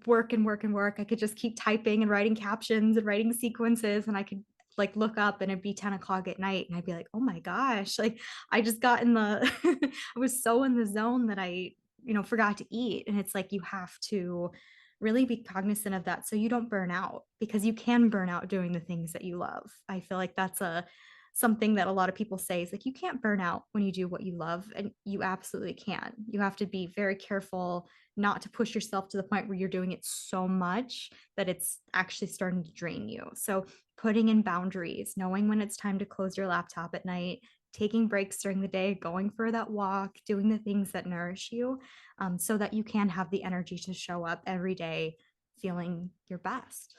work and work and work. I could just keep typing and writing captions and writing sequences, and I could like look up and it'd be 10 o'clock at night and I'd be like, oh my gosh, like I just got in the I was so in the zone that I forgot to eat. And it's like you have to really be cognizant of that so you don't burn out, because you can burn out doing the things that you love. I feel like that's something that a lot of people say is like, you can't burn out when you do what you love, and you absolutely can. You have to be very careful not to push yourself to the point where you're doing it so much that it's actually starting to drain you. So putting in boundaries, knowing when it's time to close your laptop at night, taking breaks during the day, going for that walk, doing the things that nourish you, so that you can have the energy to show up every day feeling your best.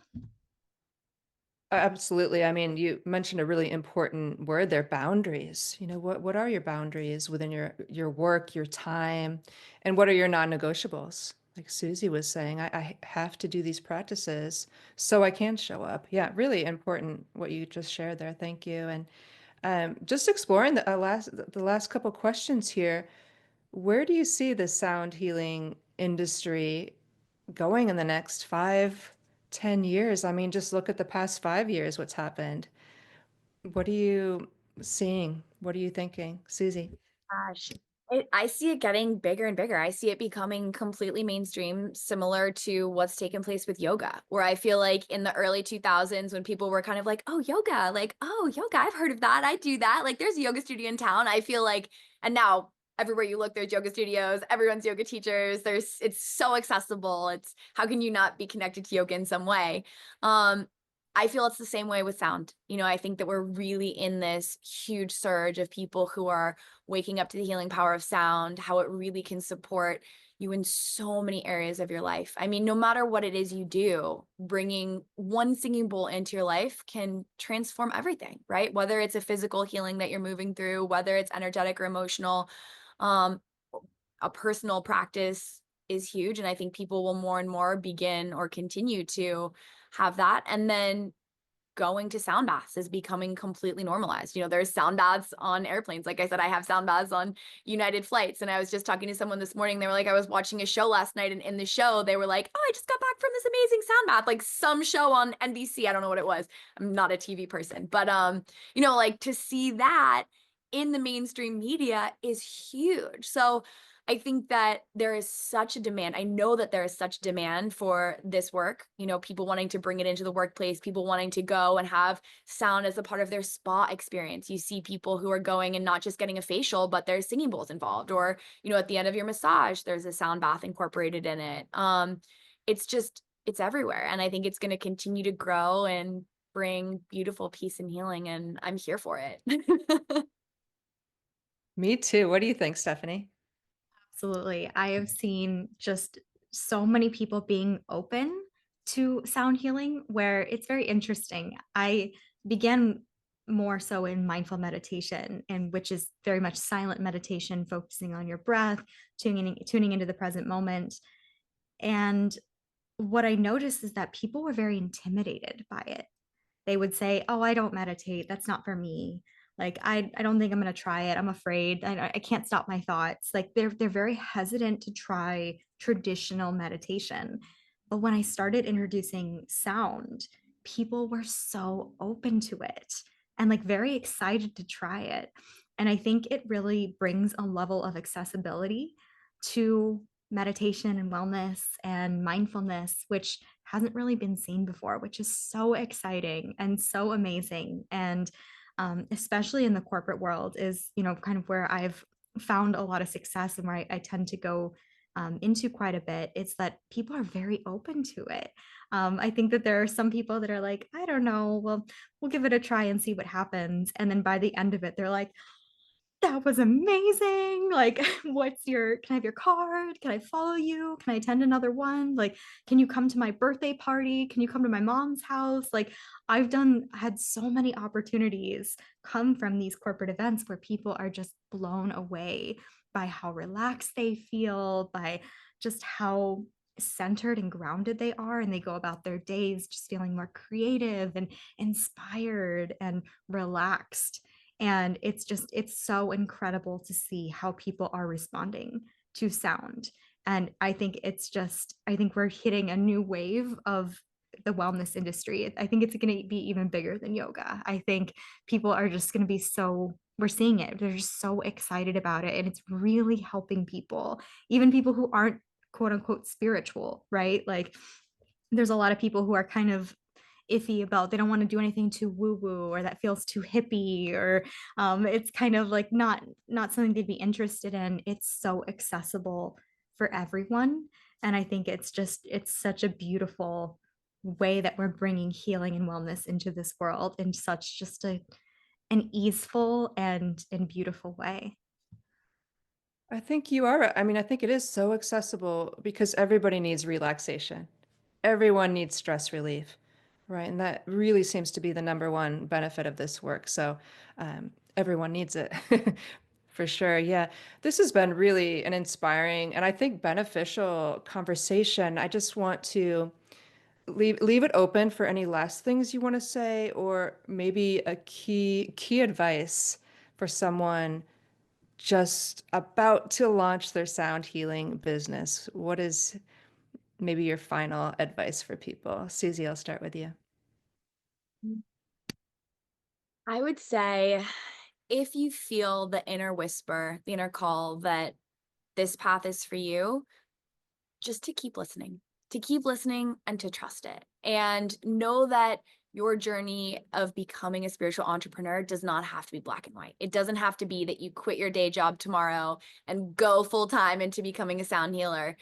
Absolutely. I mean, you mentioned a really important word there, boundaries. What are your boundaries within your work, your time, and what are your non-negotiables? Like Susie was saying, I have to do these practices so I can show up. Yeah, really important what you just shared there. Thank you. And just exploring the last couple questions here. Where do you see the sound healing industry going in the next 5, 10 years? I mean, just look at the past 5 years, what's happened. What are you seeing? What are you thinking, Susie? Gosh, I see it getting bigger and bigger. I see it becoming completely mainstream, similar to what's taken place with yoga, where I feel like in the early 2000s, when people were kind of like, oh, yoga, like, oh, yoga, I've heard of that. I do that. Like, there's a yoga studio in town. I feel like, and now everywhere you look, there's yoga studios, everyone's yoga teachers. It's so accessible. It's how can you not be connected to yoga in some way? I feel it's the same way with sound. I think that we're really in this huge surge of people who are waking up to the healing power of sound, how it really can support you in so many areas of your life. I mean, no matter what it is you do, bringing one singing bowl into your life can transform everything, right? Whether it's a physical healing that you're moving through, whether it's energetic or emotional, um, a personal practice is huge. And I think people will more and more begin or continue to have that. And then going to sound baths is becoming completely normalized. There's sound baths on airplanes. Like I said, I have sound baths on United flights. And I was just talking to someone this morning. They were like, I was watching a show last night, and in the show, they were like, oh, I just got back from this amazing sound bath, like some show on NBC. I don't know what it was. I'm not a TV person, but like to see that in the mainstream media is huge. So I think that there is such a demand. I know that there is such demand for this work, people wanting to bring it into the workplace, people wanting to go and have sound as a part of their spa experience. You see people who are going and not just getting a facial, but there's singing bowls involved, or, at the end of your massage, there's a sound bath incorporated in it. It's everywhere. And I think it's going to continue to grow and bring beautiful peace and healing. And I'm here for it. Me too. What do you think, Stephanie? Absolutely. I have seen just so many people being open to sound healing where it's very interesting. I began more so in mindful meditation, and which is very much silent meditation, focusing on your breath, tuning into the present moment. And what I noticed is that people were very intimidated by it. They would say, oh, I don't meditate, that's not for me. Like, I don't think I'm going to try it, I'm afraid, I can't stop my thoughts. Like, they're very hesitant to try traditional meditation. But when I started introducing sound, people were so open to it and like very excited to try it. And I think it really brings a level of accessibility to meditation and wellness and mindfulness, which hasn't really been seen before, which is so exciting and so amazing. And especially in the corporate world is, kind of where I've found a lot of success and where I tend to go into quite a bit. It's that people are very open to it. I think that there are some people that are like, I don't know, well, we'll give it a try and see what happens. And then by the end of it, they're like, that was amazing. Like, can I have your card? Can I follow you? Can I attend another one? Like, can you come to my birthday party? Can you come to my mom's house? Like, had so many opportunities come from these corporate events where people are just blown away by how relaxed they feel, by just how centered and grounded they are. And they go about their days just feeling more creative and inspired and relaxed. And it's so incredible to see how people are responding to sound. And I think we're hitting a new wave of the wellness industry. I think it's going to be even bigger than yoga. I think people are just going to be we're seeing it. They're just so excited about it. And it's really helping people, even people who aren't quote unquote spiritual, right? Like, there's a lot of people who are kind of iffy about, they don't want to do anything too woo woo or that feels too hippie, or it's kind of like not something they'd be interested in. It's so accessible for everyone. And I think it's such a beautiful way that we're bringing healing and wellness into this world in such just an easeful and beautiful way. I think you are. I mean, I think it is so accessible because everybody needs relaxation. everyone needs stress relief, right? And that really seems to be the number one benefit of this work. So everyone needs it. For sure. Yeah. This has been really an inspiring and I think beneficial conversation. I just want to leave it open for any last things you want to say, or maybe a key advice for someone just about to launch their sound healing business. What is maybe your final advice for people? Susy, I'll start with you. I would say if you feel the inner whisper, the inner call that this path is for you, just to keep listening and to trust it. And know that your journey of becoming a spiritual entrepreneur does not have to be black and white. It doesn't have to be that you quit your day job tomorrow and go full time into becoming a sound healer,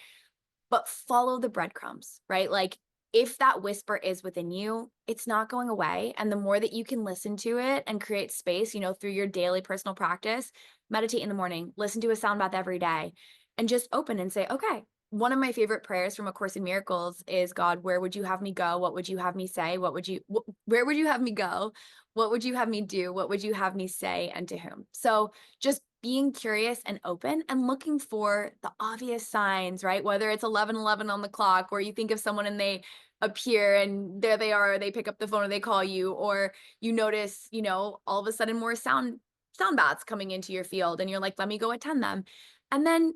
but follow the breadcrumbs, right? Like if that whisper is within you, it's not going away. And the more that you can listen to it and create space, through your daily personal practice, meditate in the morning, listen to a sound bath every day, and just open and say, okay, one of my favorite prayers from A Course in Miracles is, God, where would you have me go? What would you have me say? Where would you have me go? What would you have me do? What would you have me say, and to whom? So just being curious and open and looking for the obvious signs, right? Whether it's 11:11 on the clock, or you think of someone and they appear and there they are, they pick up the phone or they call you, or you notice, all of a sudden more sound baths coming into your field and you're like, let me go attend them. And then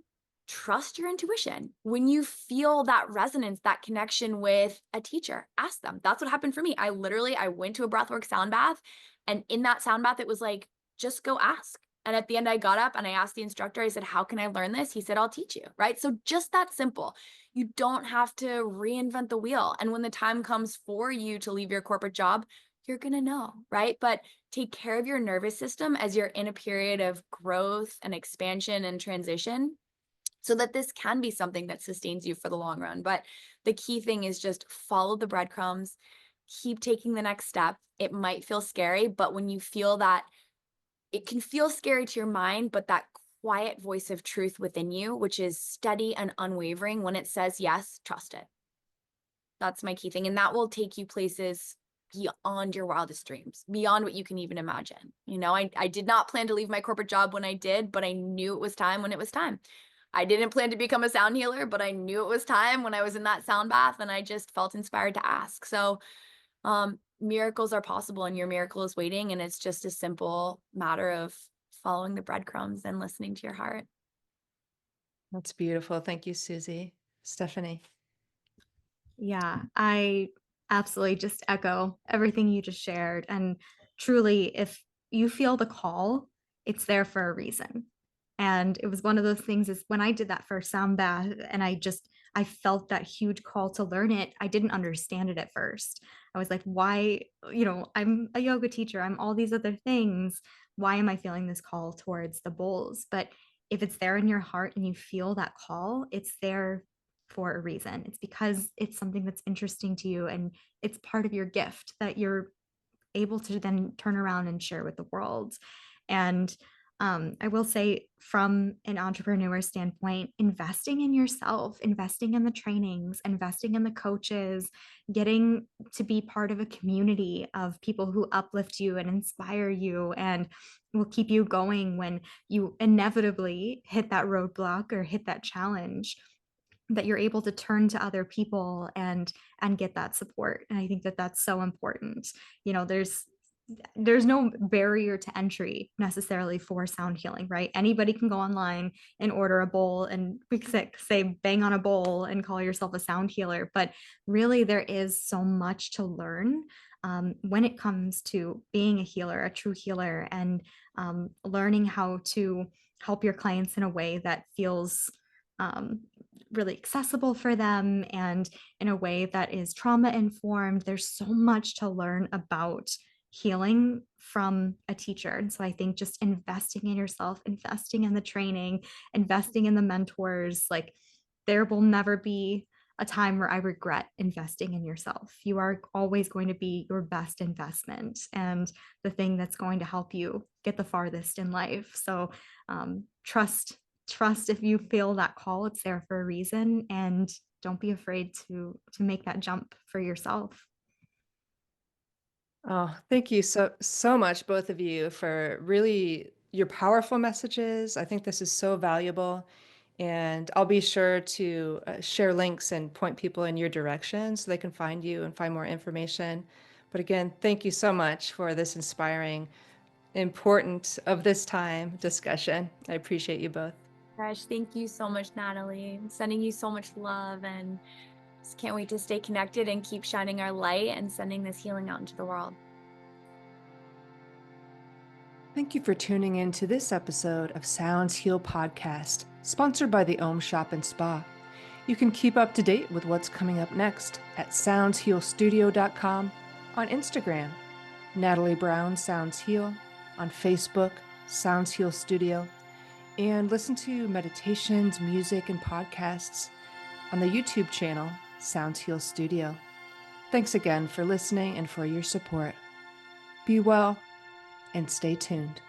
trust your intuition. When you feel that resonance, that connection with a teacher, ask them. That's what happened for me. I went to a breathwork sound bath, and in that sound bath, it was like, just go ask. And at the end, I got up and I asked the instructor, I said, how can I learn this? He said, I'll teach you, right? So just that simple. You don't have to reinvent the wheel. And when the time comes for you to leave your corporate job, you're going to know, right? But take care of your nervous system as you're in a period of growth and expansion and transition, so that this can be something that sustains you for the long run. But the key thing is just follow the breadcrumbs, keep taking the next step. It might feel scary, but when you feel that, it can feel scary to your mind, but that quiet voice of truth within you, which is steady and unwavering, when it says yes, trust it. That's my key thing. And that will take you places beyond your wildest dreams, beyond what you can even imagine. I did not plan to leave my corporate job when I did, but I knew it was time when it was time. I didn't plan to become a sound healer, but I knew it was time when I was in that sound bath, and I just felt inspired to ask. So miracles are possible, and your miracle is waiting. And it's just a simple matter of following the breadcrumbs and listening to your heart. That's beautiful. Thank you, Susy. Stephanie. Yeah, I absolutely just echo everything you just shared. And truly, if you feel the call, it's there for a reason. And it was one of those things, is when I did that first sound bath and I felt that huge call to learn it, I didn't understand it at first. I was like, why, I'm a yoga teacher, I'm all these other things. Why am I feeling this call towards the bowls? But if it's there in your heart and you feel that call, it's there for a reason. It's because it's something that's interesting to you, and it's part of your gift that you're able to then turn around and share with the world. And I will say, from an entrepreneur standpoint, investing in yourself, investing in the trainings, investing in the coaches, getting to be part of a community of people who uplift you and inspire you and will keep you going when you inevitably hit that roadblock or hit that challenge, that you're able to turn to other people and get that support. And I think that that's so important. There's no barrier to entry necessarily for sound healing, right? Anybody can go online and order a bowl and say bang on a bowl and call yourself a sound healer. But really, there is so much to learn when it comes to being a healer, a true healer, and learning how to help your clients in a way that feels really accessible for them and in a way that is trauma informed. There's so much to learn about healing from a teacher. And so I think just investing in yourself, investing in the training, investing in the mentors, like there will never be a time where I regret investing in yourself. You are always going to be your best investment and the thing that's going to help you get the farthest in life. So trust trust if you feel that call, it's there for a reason, and don't be afraid to make that jump for yourself. Oh, thank you so much, both of you, for really your powerful messages. I think this is so valuable, and I'll be sure to share links and point people in your direction so they can find you and find more information. But again, thank you so much for this inspiring, important of this time discussion. I appreciate you both. Gosh, thank you so much, Natalie. I'm sending you so much love, and just can't wait to stay connected and keep shining our light and sending this healing out into the world. Thank you for tuning in to this episode of Sounds Heal Podcast, sponsored by the Om Shop and Spa. You can keep up to date with what's coming up next at soundshealstudio.com, on Instagram, Natalie Brown Sounds Heal, on Facebook, Sounds Heal Studio, and listen to meditations, music, and podcasts on the YouTube channel, Sounds Heal Studio. Thanks again for listening and for your support. Be well and stay tuned.